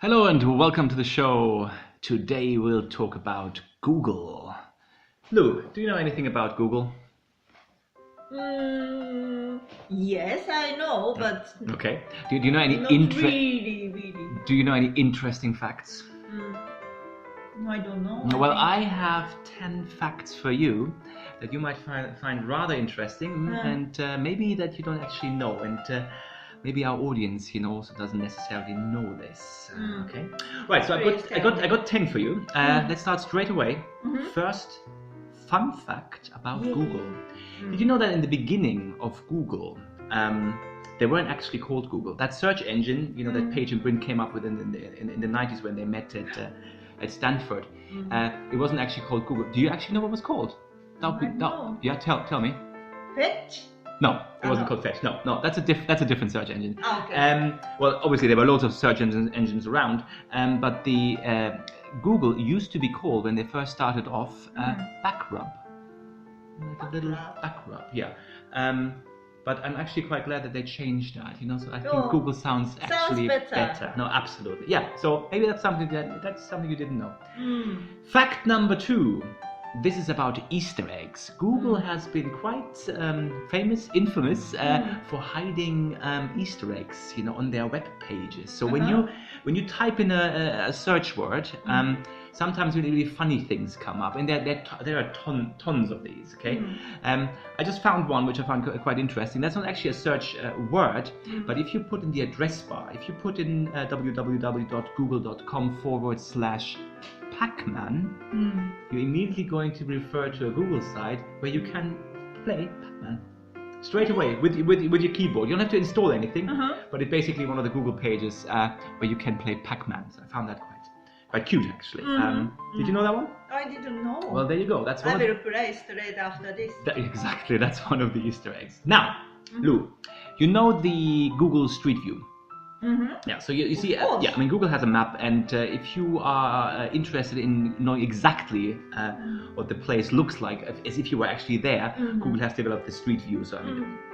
Hello and welcome to the show. Today we'll talk about Google. Lou, do you know anything about Google? Yes, I know, but Okay. Do you know any not really. Do you know any interesting facts? I don't know. Well, I have 10 facts for you that you might find rather interesting, and maybe that you don't actually know, and maybe our audience, also doesn't necessarily know this. Okay. Right. So I got 10 for you. Let's start straight away. First, fun fact about Google. Did you know that in the beginning of Google, they weren't actually called Google? That search engine, that Page and Brin came up with in the 90s when they met at Stanford, it wasn't actually called Google. Do you actually know what it was called? No. Yeah, tell me. Fetch? No, it wasn't called Fetch. No, that's a different search engine. Okay. Well, obviously there were loads of search engines around, but the Google used to be called, when they first started off, Backrub. Like a little Backrub, yeah. But I'm actually quite glad that they changed that. So I think Google sounds actually better. No, absolutely, yeah. So maybe that's something you didn't know. Fact number 2. This is about Easter eggs. Google has been quite infamous for hiding Easter eggs, on their web pages. So when you type in a search word, sometimes really funny things come up, and there are tons of these. Okay, I just found one which I found quite interesting. That's not actually a search word, but if you put in the address bar, if you put in www.google.com/Pac-Man, you're immediately going to refer to a Google site where you can play Pac-Man straight away with your keyboard. You don't have to install anything, but it's basically one of the Google pages where you can play Pac-Man. So I found that quite cute, actually. Did you know that one? I didn't know. Well, there you go. That's one. I will play straight after this. Exactly, that's one of the Easter eggs. Now, Lou, you know the Google Street View. Yeah, so you see, Google has a map, and if you are interested in knowing exactly what the place looks like, as if you were actually there, Google has developed the Street View. So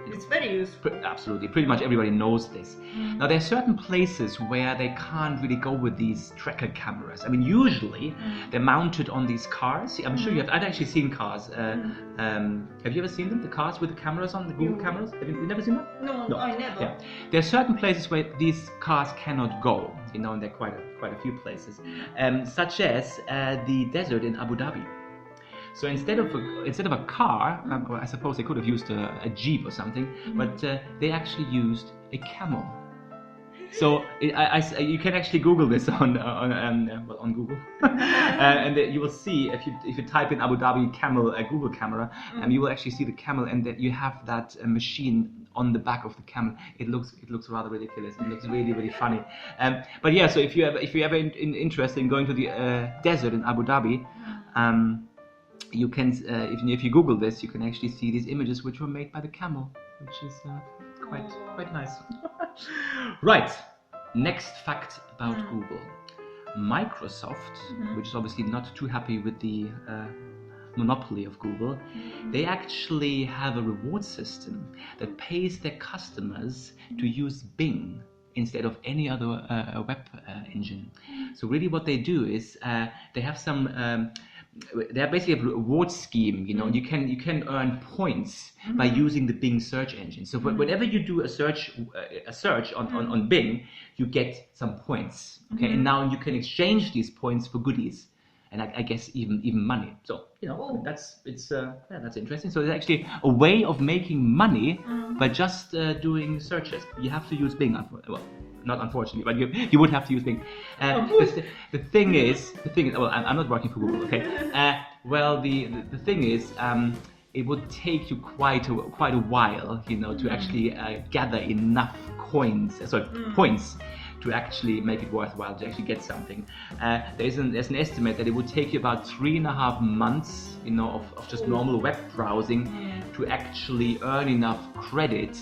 it's very useful. Absolutely, pretty much everybody knows this. Now, there are certain places where they can't really go with these tracker cameras. Usually they're mounted on these cars. I'm sure you have. I've actually seen cars. Have you ever seen them? The cars with the cameras on, the Google cameras? Have you never seen them? No, I never. Yeah. There are certain places where these cars cannot go, and there are quite a few places, such as the desert in Abu Dhabi. So instead of a car, I suppose they could have used a jeep or something, but they actually used a camel. So you can actually Google this on Google, and you will see if you type in Abu Dhabi camel Google camera, you will actually see the camel, and that you have that machine on the back of the camel. It looks rather ridiculous. It looks really, really funny. But yeah, so if you're ever interested in going to the desert in Abu Dhabi, you can if you Google this, you can actually see these images which were made by the camel, which is quite nice. Right, next fact about Google. Microsoft, which is obviously not too happy with the monopoly of Google, they actually have a reward system that pays their customers to use Bing instead of any other web engine. So really what they do is they have they have basically a reward scheme, and you can earn points by using the Bing search engine. So whenever you do a search on Bing, you get some points. Okay, and now you can exchange these points for goodies, and I guess even money. So that's interesting. So it's actually a way of making money by just doing searches. You have to use Bing. Well, not unfortunately, but you would have to use Bing. The thing is, well, I'm not working for Google, okay? Well, the thing is, it would take you quite a while, to actually gather enough points to actually make it worthwhile to actually get something. There's an estimate that it would take you about 3.5 months, of just normal web browsing to actually earn enough credit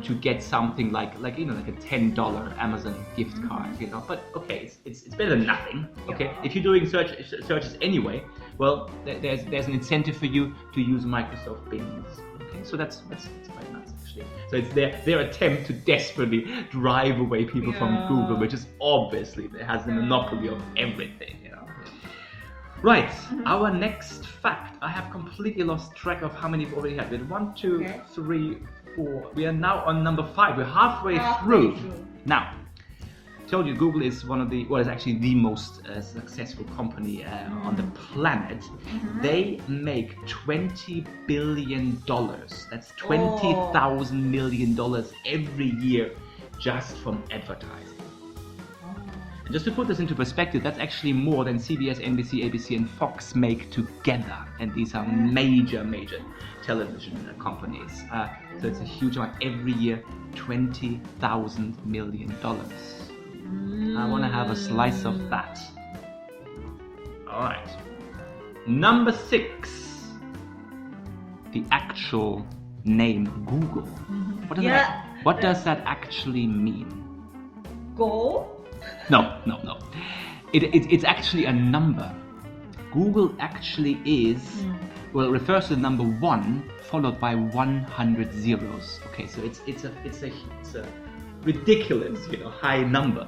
to get something like a $10 Amazon gift card, But okay, it's better than nothing. Okay, if you're doing searches anyway, well, there's an incentive for you to use Microsoft Bing. Okay, so that's quite nice actually. So it's their attempt to desperately drive away people from Google, which is obviously it has the monopoly of everything. You know. Right, our next fact. I have completely lost track of how many we've already had. We had 1, 2, 3, 4. We are now on number 5. We're halfway through. Now, I told you Google is is actually the most successful company on the planet. They make $20 billion. That's $20,000 million every year just from advertising. And just to put this into perspective, that's actually more than CBS, NBC, ABC, and Fox make together. And these are major television companies. So it's a huge amount every year, $20,000 million. I want to have a slice of that. All right. Number 6. The actual name Google. What does that actually mean? Go? No. It's actually a number. Google actually is, well, it refers to the number 1 followed by 100 zeros. Okay, so it's a ridiculous, high number.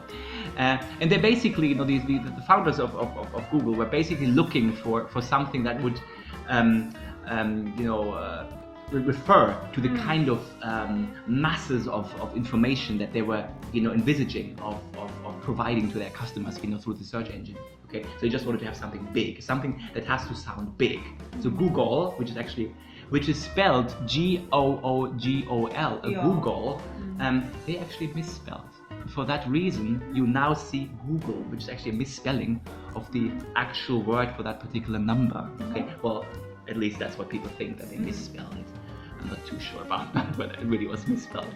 And they're basically, the founders of Google were basically looking for something that would, refer to the kind of masses of information that they were, envisaging of providing to their customers, through the search engine. Okay, so you just wanted to have something big, something that has to sound big. So Google, which is spelled G-O-O-G-O-L, Google, they actually misspelled. For that reason, you now see Google, which is actually a misspelling of the actual word for that particular number. Okay, well, at least that's what people think, that they misspelled it. I'm not too sure about that, but it really was misspelled.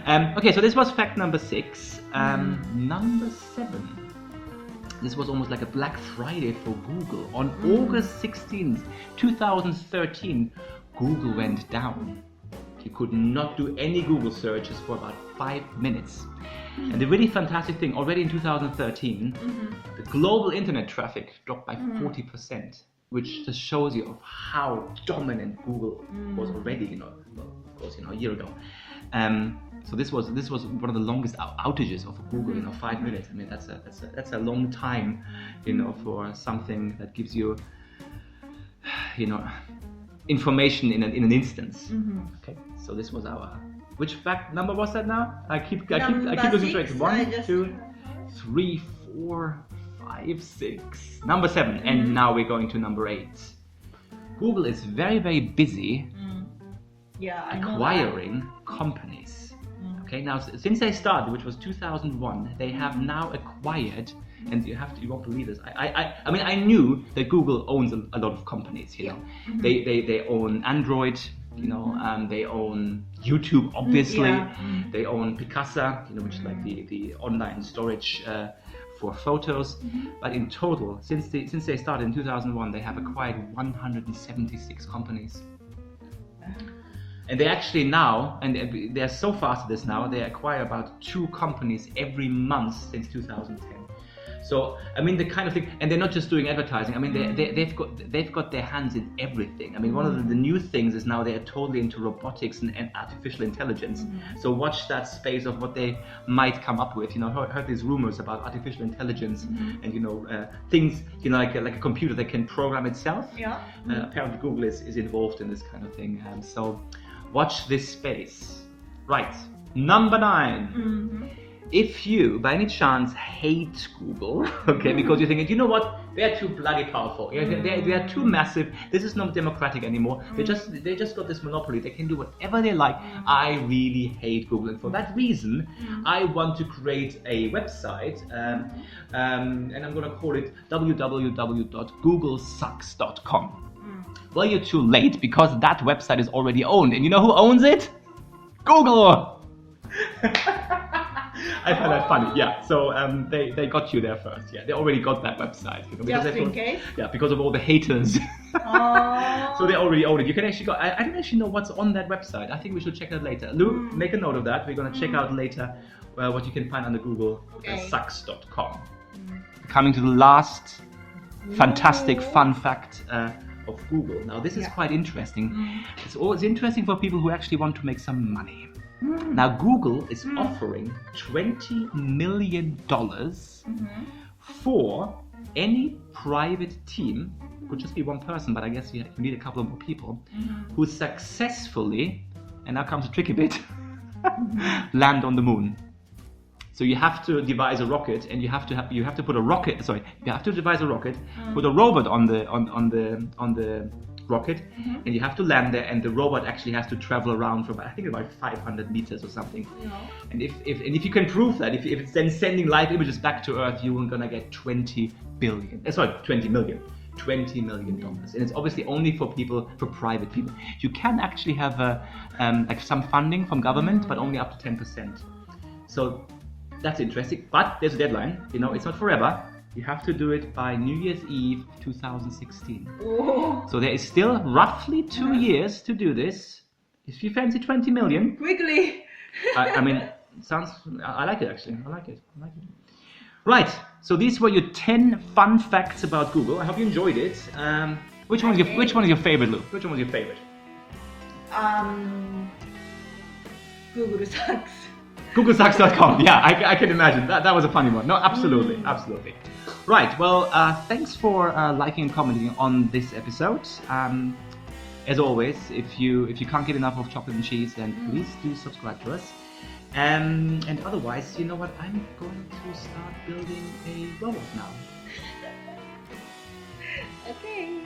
Okay, so this was fact number 6. Number 7. This was almost like a Black Friday for Google. On August 16th, 2013, Google went down. You could not do any Google searches for about 5 minutes. And the really fantastic thing, already in 2013, the global internet traffic dropped by 40%, which just shows you of how dominant Google was already, a year ago. So this was one of the longest outages of Google, 5 minutes. I mean, that's a long time, for something that gives you, information in an instance. Okay, so this was our. Which fact number was that now? I keep losing track. 1, 2, 3, 4, 5, 6. Number 7, and now we're going to number 8. Google is very, very busy acquiring companies. Okay, now since they started, which was 2001, they have now acquired, and you won't believe this. I mean, I knew that Google owns a lot of companies. They own Android. They own YouTube, obviously. They own Picasa, which is like the online storage for photos. But in total, since they started in 2001, they have acquired 176 companies. And they actually now, and they're so fast at this now, they acquire about 2 companies every month since 2010. So, I mean, the kind of thing, and they're not just doing advertising. I mean, they've got their hands in everything. I mean, one of the new things is now they're totally into robotics and artificial intelligence. So watch that space of what they might come up with. Heard these rumors about artificial intelligence and things, like a computer that can program itself. Apparently, Google is involved in this kind of thing. So watch this space. Right, number 9. If you, by any chance, hate Google, okay, because you're thinking, you know what, they're too bloody powerful, they are too massive, this is not democratic anymore, they just got this monopoly, they can do whatever they like, I really hate Google, and for that reason, I want to create a website, and I'm going to call it www.googlesucks.com. Well, you're too late, because that website is already owned, and you know who owns it? Google! I find that funny, so they got you there first, they already got that website. Just in case? Yeah, because of all the haters. So they already own it. You can actually go, I don't actually know what's on that website. I think we should check that later. Lou, make a note of that. We're going to check out later what you can find under Google, sucks.com. Coming to the last fantastic Ooh. fun fact of Google. Now this is Yeah. quite interesting. It's always interesting for people who actually want to make some money. Mm. Now Google is offering $20 million for any private team, could just be one person, but I guess you need a couple of more people, who successfully, and now comes a tricky bit, land on the moon. So you have to devise a rocket, and you have to put a rocket. Sorry, you have to devise a rocket, put a robot on the rocket, and you have to land there. And the robot actually has to travel around for I think about 500 meters or something. No. And if you can prove that, if it's then sending live images back to Earth, you're gonna get 20 million. $20 million, and it's obviously only for private people. You can actually have like some funding from government, but only up to 10%. So that's interesting, but there's a deadline. It's not forever. You have to do it by New Year's Eve 2016. Oh. So there is still roughly 2 years to do this. If you fancy 20 million, Quickly. I mean, I like it actually. I like it. Right. So these were your 10 fun facts about Google. I hope you enjoyed it. Which one is your favorite, Lou? Which one was your favorite? Google sucks. GoogleSucks.com. Yeah, I can imagine. That was a funny one. No, absolutely. Right. Well, thanks for liking and commenting on this episode. As always, if you can't get enough of chocolate and cheese, then please do subscribe to us. And otherwise, you know what? I'm going to start building a robot now. Okay.